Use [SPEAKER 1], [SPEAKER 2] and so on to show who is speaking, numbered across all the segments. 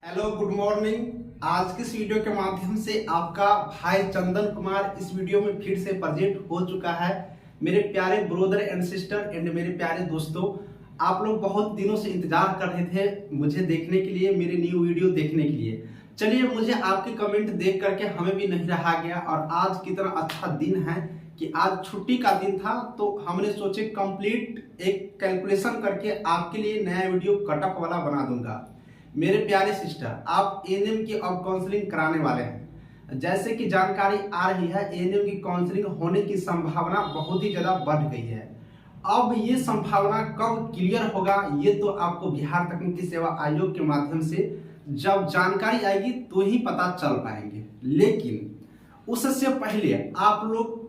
[SPEAKER 1] Hello, good morning. आज के इस वीडियो के माध्यम से आपका भाई चंदन कुमार इस वीडियो में फिर से प्रेजेंट हो चुका है। मेरे प्यारे ब्रदर एंड सिस्टर एंड मेरे प्यारे दोस्तों, आप लोग बहुत दिनों से इंतजार कर रहे थे मुझे देखने के लिए, मेरे न्यू वीडियो देखने के लिए। चलिए, मुझे आपके कमेंट देख करके हमें भी नहीं रहा गया और आज कितना अच्छा दिन है कि आज छुट्टी का दिन था, तो हमने सोचे कंप्लीट एक कैलकुलेशन करके आपके लिए नया वीडियो कटअप वाला बना दूंगा। मेरे प्यारे सिस्टर, आप एएनएम की अब काउंसलिंग कराने वाले हैं। जैसे कि जानकारी आ रही है, एएनएम की काउंसलिंग होने की संभावना बहुत ही ज्यादा बढ़ गई है। अब ये संभावना कब क्लियर होगा, ये तो आपको बिहार तकनीकी सेवा आयोग के माध्यम से जब जानकारी आएगी तो ही पता चल पाएंगे। लेकिन उससे पहले आप लोग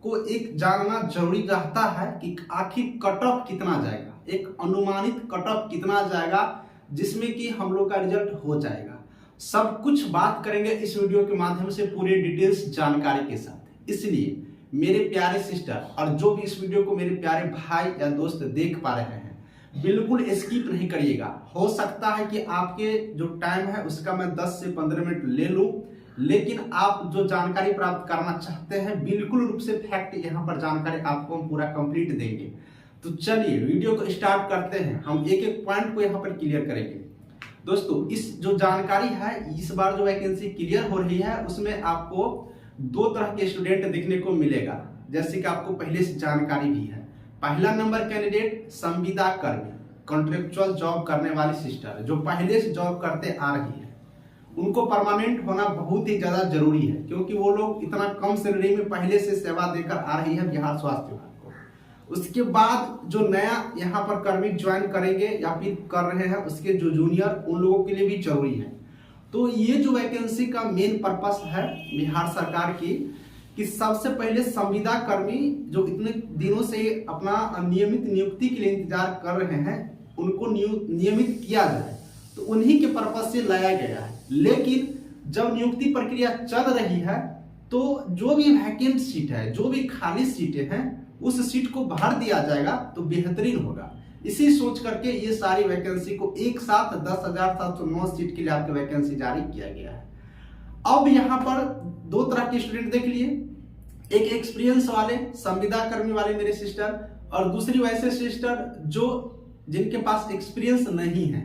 [SPEAKER 1] को एक जानना जरूरी रहता है कि आखिर कट ऑफ कितना जाएगा, एक अनुमानित कट ऑफ कितना जाएगा जिसमें कि हम लोग का रिजल्ट हो जाएगा। सब कुछ बात करेंगे इस वीडियो के माध्यम से पूरे डिटेल्स जानकारी के साथ। इसलिए मेरे प्यारे सिस्टर और जो भी इस वीडियो को मेरे प्यारे भाई या दोस्त देख पा रहे हैं, बिल्कुल स्किप नहीं करिएगा। हो सकता है कि आपके जो टाइम है उसका मैं 10 से 15 मिनट ले लूं, लेकिन आप जो जानकारी प्राप्त करना चाहते हैं बिल्कुल रूप से फैक्ट यहाँ पर जानकारी आपको हम पूरा कंप्लीट देंगे। तो चलिए वीडियो को स्टार्ट करते हैं। हम एक एक पॉइंट को यहाँ पर क्लियर करेंगे। दोस्तों, इस जो जानकारी है, इस बार जो वैकेंसी क्लियर हो रही है उसमें आपको दो तरह के स्टूडेंट देखने को मिलेगा, जैसे कि आपको पहले से जानकारी भी है। पहला नंबर कैंडिडेट संविदा कर्मी, कॉन्ट्रेक्चुअल जॉब करने वाली सिस्टर जो पहले से जॉब करते आ रही है, उनको परमानेंट होना बहुत ही ज्यादा जरूरी है, क्योंकि वो लोग इतना कम सैलरी में पहले से सेवा देकर आ रही है बिहार स्वास्थ्य विभाग को। उसके बाद जो नया यहाँ पर कर्मी ज्वाइन करेंगे या फिर कर रहे हैं, उसके जो जूनियर, उन लोगों के लिए भी जरूरी है। तो ये जो वैकेंसी का मेन पर्पस है बिहार सरकार की, कि सबसे पहले संविदा कर्मी जो इतने दिनों से अपना नियमित नियुक्ति के लिए इंतजार कर रहे हैं, उनको नियमित किया जाए, तो उन्हीं के पर्पस से लाया गया है। लेकिन जब नियुक्ति प्रक्रिया चल रही है तो जो भी वैकेंट सीट है, जो भी खाली सीटें हैं, उस सीट को भर दिया जाएगा तो बेहतरीन होगा। इसी सोच करके ये सारी वैकेंसी को एक साथ 10,709 सीट के लिए आपकी वैकेंसी जारी किया गया है। अब यहाँ पर दो तरह के स्टूडेंट देख लिए, एक एक्सपीरियंस वाले संविदा कर्मी वाले मेरे सिस्टर, और दूसरी वैसे सिस्टर जो जिनके पास एक्सपीरियंस नहीं है।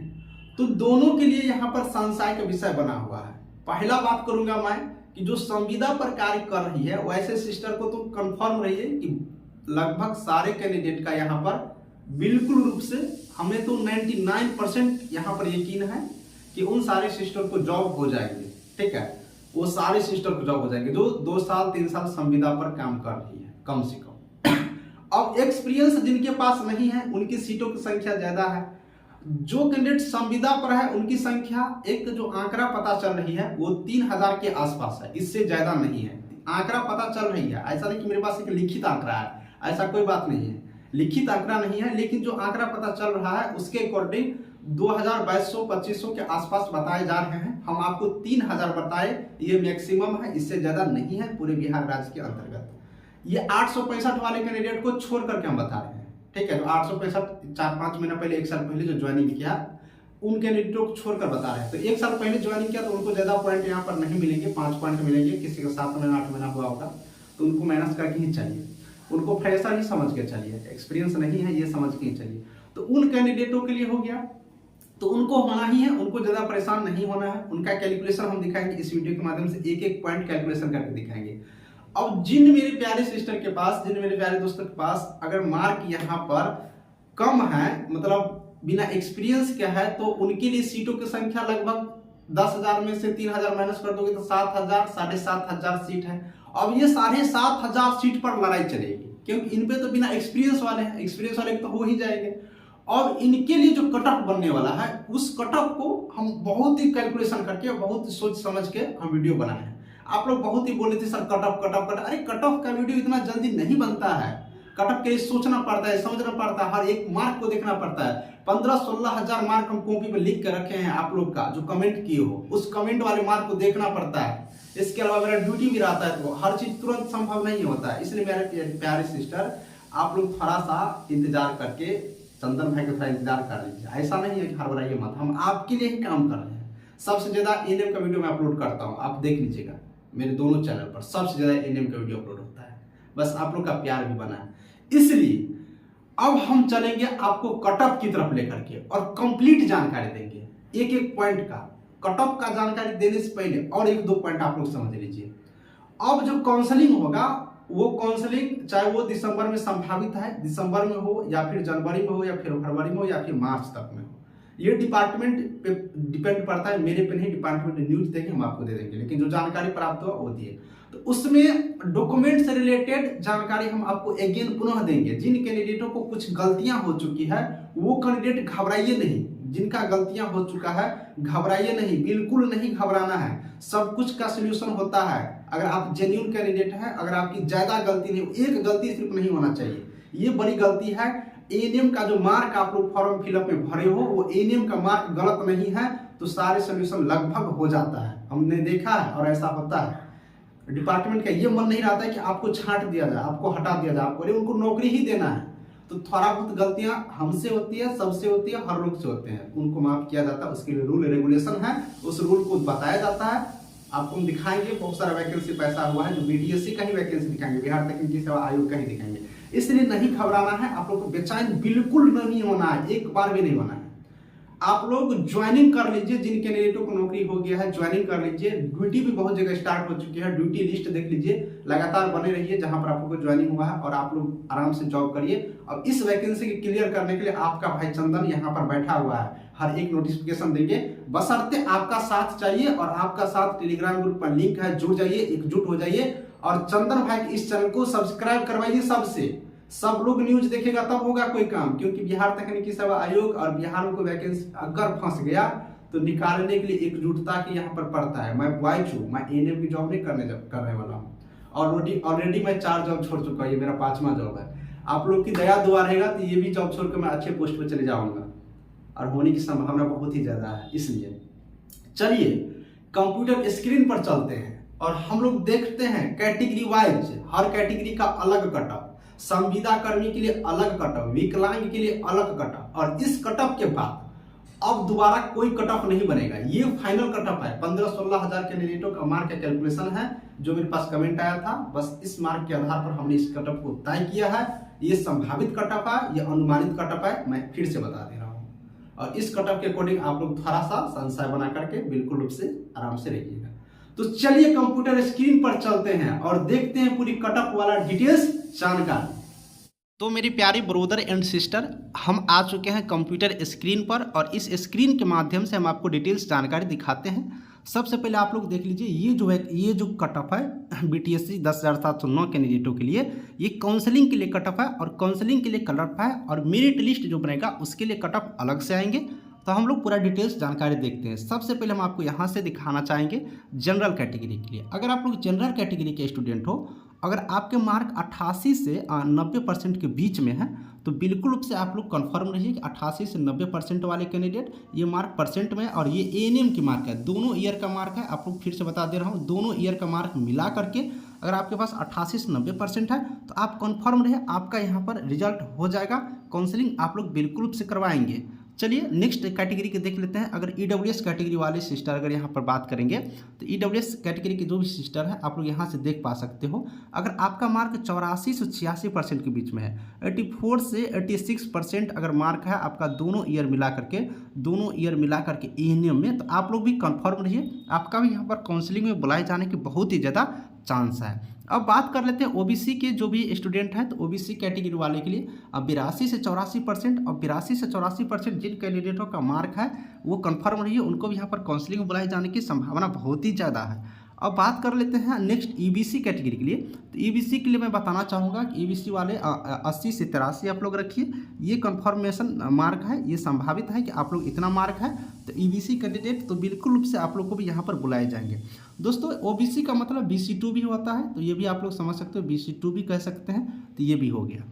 [SPEAKER 1] तो दोनों के लिए यहाँ पर संशय का विषय बना हुआ है। पहला बात करूंगा मैं कि जो संविदा पर कार्य कर रही है वैसे सिस्टर को तो कंफर्म रहिए कि लगभग सारे कैंडिडेट का यहाँ पर बिल्कुल रूप से, हमें तो 99% यहाँ पर यकीन है कि उन सारे सिस्टर को जॉब हो जाएंगे। ठीक है, वो सारे सिस्टर को जॉब हो जाएंगे जो 2 साल 3 साल संविदा पर काम कर रही है कम से कम। अब एक्सपीरियंस जिनके पास नहीं है उनकी सीटों की संख्या ज्यादा है। जो कैंडिडेट संविदा पर है उनकी संख्या, एक जो आंकड़ा पता चल रही है वो 3000 के आसपास है, इससे ज्यादा नहीं है। आंकड़ा पता चल रही है, ऐसा नहीं कि मेरे पास एक लिखित आंकड़ा है, ऐसा कोई बात नहीं है, लिखित आंकड़ा नहीं है। लेकिन जो आंकड़ा पता चल रहा है उसके अकॉर्डिंग 2200-2500 के आसपास बताए जा रहे हैं। हम आपको 3000 बताए, ये मैक्सिमम है, इससे ज्यादा नहीं है पूरे बिहार राज्य के अंतर्गत। ये 865 वाले कैंडिडेट को छोड़ करके हम बता रहे हैं। ठीक है, तो 865 4-5 महीना पहले, 1 साल पहले जो ज्वाइनिंग किया, उन कैंडिडेटों को छोड़कर बता रहे हैं। तो 1 साल पहले ज्वाइनिंग किया तो उनको ज्यादा पॉइंट यहाँ पर नहीं मिलेंगे, 5 पॉइंट मिलेंगे। किसी का 7 महीना 8 महीना हुआ होगा तो उनको माइनस करके ही चलिए, उनको फ्रेशर ही समझ के चलिए, एक्सपीरियंस नहीं है ये समझ के ही चलिए। तो उन कैंडिडेटों के लिए हो गया, तो उनको होना ही है, उनको ज्यादा परेशान नहीं होना है। उनका कैलकुलेशन हम दिखाएंगे इस वीडियो के माध्यम से, एक एक पॉइंट कैलकुलेशन करके दिखाएंगे। अब जिन मेरे प्यारे सिस्टर के पास, जिन मेरे प्यारे दोस्तों के पास अगर मार्क यहाँ पर कम है, मतलब बिना एक्सपीरियंस के है, तो उनके लिए सीटों की संख्या लगभग 10,000 में से 3,000 माइनस कर दोगे तो 7,000, 7,500 सीट है। अब ये 7,500 सीट पर लड़ाई चलेगी, क्योंकि इन पे तो बिना एक्सपीरियंस वाले हैं, एक्सपीरियंस वाले तो हो ही जाएंगे। और इनके लिए जो कट ऑफ बनने वाला है, उस कट ऑफ को हम बहुत ही कैलकुलेशन करके, बहुत ही सोच समझ के हम वीडियो बनाए हैं। आप लोग बहुत ही बोले थे sir cut off cut off cut, अरे कट ऑफ का वीडियो इतना जल्दी नहीं बनता है। कट ऑफ के लिए सोचना पड़ता है, समझना पड़ता है, हर एक मार्क को देखना पड़ता है। 15-16 हजार मार्क हम कॉपी पे लिख कर रखे हैं, आप लोग का जो कमेंट किए हो उस कमेंट वाले मार्क को देखना पड़ता है। इसके अलावा मेरा ड्यूटी भी रहता है, तो हर चीज तुरंत संभव नहीं होता है। इसलिए मेरे प्यारे सिस्टर, आप लोग थोड़ा सा इंतजार करके चंदन भाई का थोड़ा इंतजार कर लीजिए। ऐसा नहीं है कि हड़बड़ाइए मत, हम आपके लिए ही काम कर रहे हैं। सबसे ज्यादा एएनएम का वीडियो मैं अपलोड करता हूँ, आप देख लीजिएगा मेरे दोनों चैनल पर सबसे ज्यादा एएनएम का वीडियो अपलोड होता है। बस आप लोग का प्यार भी बना है। इसलिए अब हम चलेंगे आपको कटअप की तरफ लेकर के और कंप्लीट जानकारी देंगे, एक एक पॉइंट का कटअप का जानकारी देने से पहले और एक दो पॉइंट आप लोग समझ लीजिए। अब जो काउंसलिंग होगा वो काउंसलिंग चाहे वो दिसंबर में संभावित है, दिसंबर में हो या फिर जनवरी में हो या फिर फरवरी में हो या फिर मार्च तक में हो, ये डिपार्टमेंट पे डिपेंड करता है, मेरे पे नहीं, डिपार्टमेंट न्यूज देंगे हम आपको दे देंगे, लेकिन जो जानकारी प्राप्त हो वो दिए। तो उसमें डॉक्यूमेंट से रिलेटेड जानकारी हम आपको अगेन पुनः देंगे। जिन कैंडिडेटों को कुछ गलतियां हो चुकी है वो कैंडिडेट घबराइए नहीं, जिनका गलतियां हो चुका है घबराइए नहीं, बिल्कुल नहीं घबराना है, सब कुछ का सोल्यूशन होता है। अगर आप जेन्युइन कैंडिडेट हैं, अगर आपकी ज्यादा गलती नहीं, एक गलती सिर्फ नहीं होना चाहिए, ये बड़ी गलती है। एएनएम का जो मार्क आप लोग फॉर्म फिलअप में भरे हो वो एएनएम का मार्क गलत नहीं है तो सारे सोल्यूशन लगभग हो जाता है, हमने देखा है और ऐसा होता है। डिपार्टमेंट का ये मन नहीं रहता है कि आपको छांट दिया जाए, आपको हटा दिया जाए, आपको उनको नौकरी ही देना है। तो थोड़ा बहुत गलतियां हमसे होती है, सबसे होती है, हर लोग से होते हैं, उनको माफ किया जाता है। उसके लिए रूल रेगुलेशन है, उस रूल को बताया जाता है। आपको हम दिखाएंगे बहुत सारा वैकेंसी पैसा हुआ है, जो बीडीएससी का ही वैकेंसी दिखाएंगे, बिहार तकनीकी सेवा आयोग का ही दिखाएंगे। इसलिए नहीं घबराना है, आप लोग को बेचैन बिल्कुल नहीं होना है, एक बार भी नहीं होना है। आप लोग ज्वाइनिंग कर लीजिए, जिन कैंडिडेटों को नौकरी हो गया है ज्वाइनिंग कर लीजिए। ड्यूटी भी बहुत जगह स्टार्ट हो चुकी है, ड्यूटी लिस्ट देख लीजिए, लगातार बने रहिए जहां पर आपको ज्वाइनिंग हुआ है और आप लोग आराम से जॉब करिए। अब इस वैकेंसी की क्लियर करने के लिए आपका भाई चंदन यहाँ पर बैठा हुआ है, हर एक नोटिफिकेशन देंगे, बशर्ते आपका साथ चाहिए। और आपका साथ टेलीग्राम ग्रुप पर लिंक है, जुड़ जाइए, एकजुट हो जाइए और चंदन भाई के इस चैनल को सब्सक्राइब करवाइए। सबसे सब लोग न्यूज देखेगा तब होगा कोई काम, क्योंकि बिहार तकनीकी सेवा आयोग और बिहार में कोई वैकेंसी अगर फंस गया तो निकालने के लिए एकजुटता की यहाँ पर पड़ता है। मैं बॉयज हूँ, मैं एएनएम की जॉब नहीं करने वाला हूँ और ऑलरेडी मैं 4 जॉब छोड़ चुका हूँ, ये मेरा 5वां जॉब है। आप लोग की दया दुआ रहेगा तो ये भी जॉब छोड़कर मैं अच्छे पोस्ट पर चले जाऊंगा और होने की संभावना बहुत ही ज्यादा है। इसलिए चलिए कंप्यूटर स्क्रीन पर चलते हैं और हम लोग देखते हैं कैटेगरी वाइज, हर कैटेगरी का अलग कटअप, संविदा कर्मी के लिए अलग कटअप, विकलांग के लिए अलग कटअप। और इस कटअप के बाद अब दोबारा कोई कटअप नहीं बनेगा, ये फाइनल कटअप है। 15-16 हजार कैंडिडेटों का मार्क का कैलकुलेशन है जो मेरे पास कमेंट आया था, बस इस मार्क के आधार पर हमने इस कटअप को तय किया है। ये संभावित कटअप है, ये अनुमानित कटअप है, मैं फिर से बता दे रहा हूँ। और इस कटअप के अकॉर्डिंग आप लोग थोड़ा सा संशय बना करके बिल्कुल रूप से आराम से रहिएगा। तो चलिए कंप्यूटर स्क्रीन पर चलते हैं और देखते हैं पूरी कटअप वाला डिटेल्स जानकारी। तो मेरी प्यारी ब्रदर एंड सिस्टर, हम आ चुके हैं कंप्यूटर स्क्रीन पर और इस स्क्रीन के माध्यम से हम आपको डिटेल्स जानकारी दिखाते हैं। सबसे पहले आप लोग देख लीजिए, ये जो कटअप है बीटीएससी 10,709 कैंडिडेटों के लिए, ये काउंसलिंग के लिए कटअप है और काउंसलिंग के लिए कटअप है और मेरिट लिस्ट जो बनेगा उसके लिए कटअप अलग से आएंगे। तो हम लोग पूरा डिटेल्स जानकारी देखते हैं। सबसे पहले हम आपको यहाँ से दिखाना चाहेंगे जनरल कैटेगरी के लिए। अगर आप लोग जनरल कैटेगरी के स्टूडेंट हो, अगर आपके मार्क 88 से 90% के बीच में है तो बिल्कुल रूप से आप लोग कंफर्म रहिए कि 88 से 90% वाले कैंडिडेट, ये मार्क परसेंट में और ये एएनएम की मार्क है, दोनों ईयर का मार्क है। आप लोग फिर से बता दे रहा हूँ, दोनों ईयर का मार्क मिला करके अगर आपके पास 88 से 90% है तो आप कंफर्म रहे, आपका यहाँ पर रिजल्ट हो जाएगा। काउंसलिंग आप लोग बिल्कुल रूप से करवाएंगे। चलिए नेक्स्ट कैटेगरी के देख लेते हैं। अगर ईडब्ल्यूएस कैटेगरी वाले सिस्टर अगर यहाँ पर बात करेंगे तो ईडब्ल्यूएस कैटेगरी के जो भी सिस्टर है आप लोग यहाँ से देख पा सकते हो। अगर आपका मार्क 84 से 86% के बीच में है, 84 से 86% अगर मार्क है आपका दोनों ईयर मिला करके एएनएम में, तो आप लोग भी कंफर्म रहिए, आपका भी यहाँ पर काउंसलिंग में बुलाए जाने की बहुत ही ज़्यादा चांस है। अब बात कर लेते हैं ओबीसी के जो भी स्टूडेंट हैं, तो ओबीसी कैटेगरी वाले के लिए अब 82 से 84% और 82 से 84% जिन कैंडिडेटों का मार्क है वो कंफर्म रही है, उनको भी यहाँ पर काउंसलिंग में बुलाए जाने की संभावना बहुत ही ज़्यादा है। अब बात कर लेते हैं नेक्स्ट ईबीसी कैटेगरी के लिए। तो ईबीसी के लिए मैं बताना चाहूँगा कि ईबीसी वाले 80 से 83 आप लोग रखिए, ये कंफर्मेशन मार्क है, ये संभावित है कि आप लोग इतना मार्क है तो ईबीसी कैंडिडेट तो बिल्कुल रूप से आप लोग को भी यहाँ पर बुलाए जाएंगे। दोस्तों ओबीसी का मतलब BC2 भी होता है, तो ये भी आप लोग समझ सकते हो, BC2 भी कह सकते हैं, तो ये भी हो गया।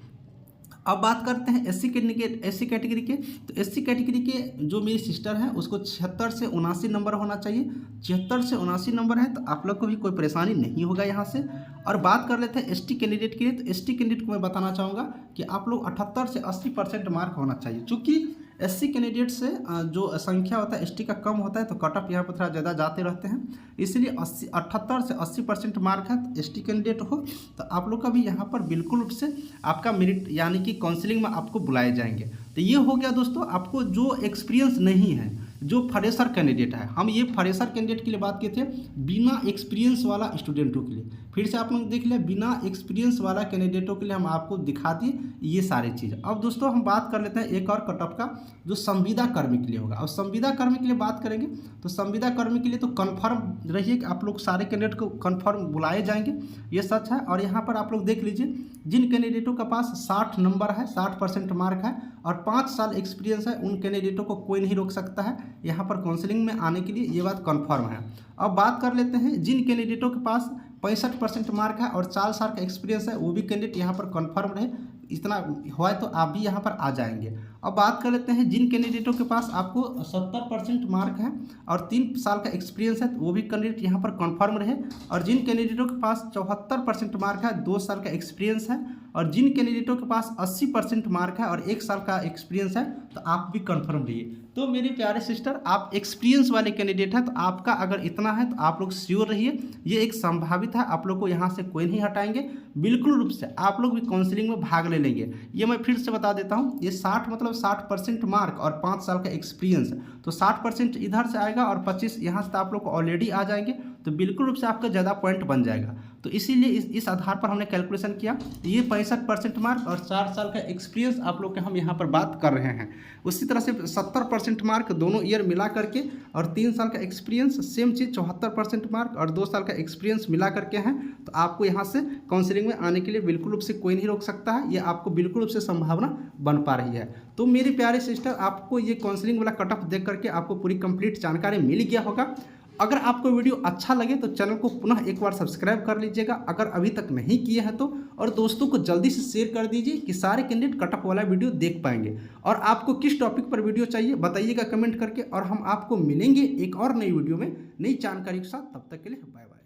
[SPEAKER 1] अब बात करते हैं एससी कैटेगरी के। तो एससी कैटेगरी के जो मेरी सिस्टर है उसको 76 से 79 नंबर होना चाहिए। 76 से 79 नंबर है तो आप लोग को भी कोई परेशानी नहीं होगा यहाँ से। और बात कर लेते हैं एसटी कैंडिडेट के लिए। तो एसटी कैंडिडेट को मैं बताना चाहूँगा कि आप लोग 78 से 80% मार्क होना चाहिए। चूँकि SC कैंडिडेट से जो संख्या होता है ST का कम होता है, तो कट ऑफ यहाँ पर थोड़ा ज़्यादा जाते रहते हैं। इसलिए 78 से 80% मार्क है तो ST कैंडिडेट हो तो आप लोग का भी यहाँ पर बिल्कुल रूप से आपका मेरिट यानी कि काउंसलिंग में आपको बुलाए जाएंगे। तो ये हो गया दोस्तों, आपको जो एक्सपीरियंस नहीं है, जो फ्रेशर कैंडिडेट है, हम ये फ्रेशर कैंडिडेट के लिए बात किए थे, बिना एक्सपीरियंस वाला स्टूडेंटों के लिए। फिर से आप लोग देख लिया, बिना एक्सपीरियंस वाला कैंडिडेटों के लिए हम आपको दिखा दिए ये सारी चीज़। अब दोस्तों हम बात कर लेते हैं एक और कट ऑफ का, जो संविदा कर्मी के लिए होगा। और संविदा कर्मी के लिए बात करेंगे तो संविदा कर्मी के लिए तो कन्फर्म रहिए कि आप लोग सारे कैंडिडेट को कन्फर्म बुलाए जाएंगे, ये सच है। और यहाँ पर आप लोग देख लीजिए, जिन कैंडिडेटों का पास 60 नंबर है, 60% मार्क है और 5 साल एक्सपीरियंस है, उन कैंडिडेटों को कोई नहीं रोक सकता है यहाँ पर काउंसलिंग में आने के लिए, ये बात कन्फर्म है। अब बात कर लेते हैं जिन कैंडिडेटों के पास 65% मार्क है और 4 साल का एक्सपीरियंस है, वो भी कैंडिडेट यहाँ पर कन्फर्म रहे, इतना हुआ है तो आप भी यहाँ पर आ जाएंगे। अब बात कर लेते हैं जिन कैंडिडेटों के पास आपको 70% मार्क है और 3 साल का एक्सपीरियंस है, तो वो भी कैंडिडेट यहाँ पर कन्फर्म रहे। और जिन कैंडिडेटों के पास 74% मार्क है, 2 साल का एक्सपीरियंस है, और जिन कैंडिडेटों के पास 80% मार्क है और 1 साल का एक्सपीरियंस है, तो आप भी कन्फर्म रहिए। तो मेरे प्यारे सिस्टर, आप एक्सपीरियंस वाले कैंडिडेट हैं, तो आपका अगर इतना है तो आप लोग श्योर रहिए, ये एक संभावित है, आप लोग को यहाँ से कोई नहीं हटाएंगे। बिल्कुल रूप से आप लोग भी काउंसलिंग में भाग ले लेंगे। ये मैं फिर से बता देता हूँ, ये 60 मतलब 60% मार्क और 5 साल का एक्सपीरियंस, तो 60% इधर से आएगा और 25 यहाँ से आप लोग को ऑलरेडी आ जाएंगे, तो बिल्कुल रूप से आपका ज़्यादा पॉइंट बन जाएगा। तो इसीलिए इस आधार पर हमने कैलकुलेशन किया, ये 65% मार्क और 4 साल का एक्सपीरियंस आप लोग के हम यहाँ पर बात कर रहे हैं। उसी तरह से 70% मार्क दोनों ईयर मिला करके और 3 साल का एक्सपीरियंस, सेम चीज़ 74% मार्क और 2 साल का एक्सपीरियंस मिला करके हैं, तो आपको यहाँ से काउंसलिंग में आने के लिए बिल्कुल रूप से कोई नहीं रोक सकता है, ये आपको बिल्कुल रूप से संभावना बन पा रही है। तो मेरे प्यारे सिस्टर, आपको ये काउंसलिंग वाला कट ऑफ देख करके आपको पूरी कंप्लीट जानकारी मिल गया होगा। अगर आपको वीडियो अच्छा लगे तो चैनल को पुनः एक बार सब्सक्राइब कर लीजिएगा अगर अभी तक नहीं किए हैं तो, और दोस्तों को जल्दी से शेयर कर दीजिए कि सारे कैंडिडेट कट ऑफ वाला वीडियो देख पाएंगे। और आपको किस टॉपिक पर वीडियो चाहिए बताइएगा कमेंट करके, और हम आपको मिलेंगे एक और नई वीडियो में नई जानकारी के साथ। तब तक के लिए बाय बाय।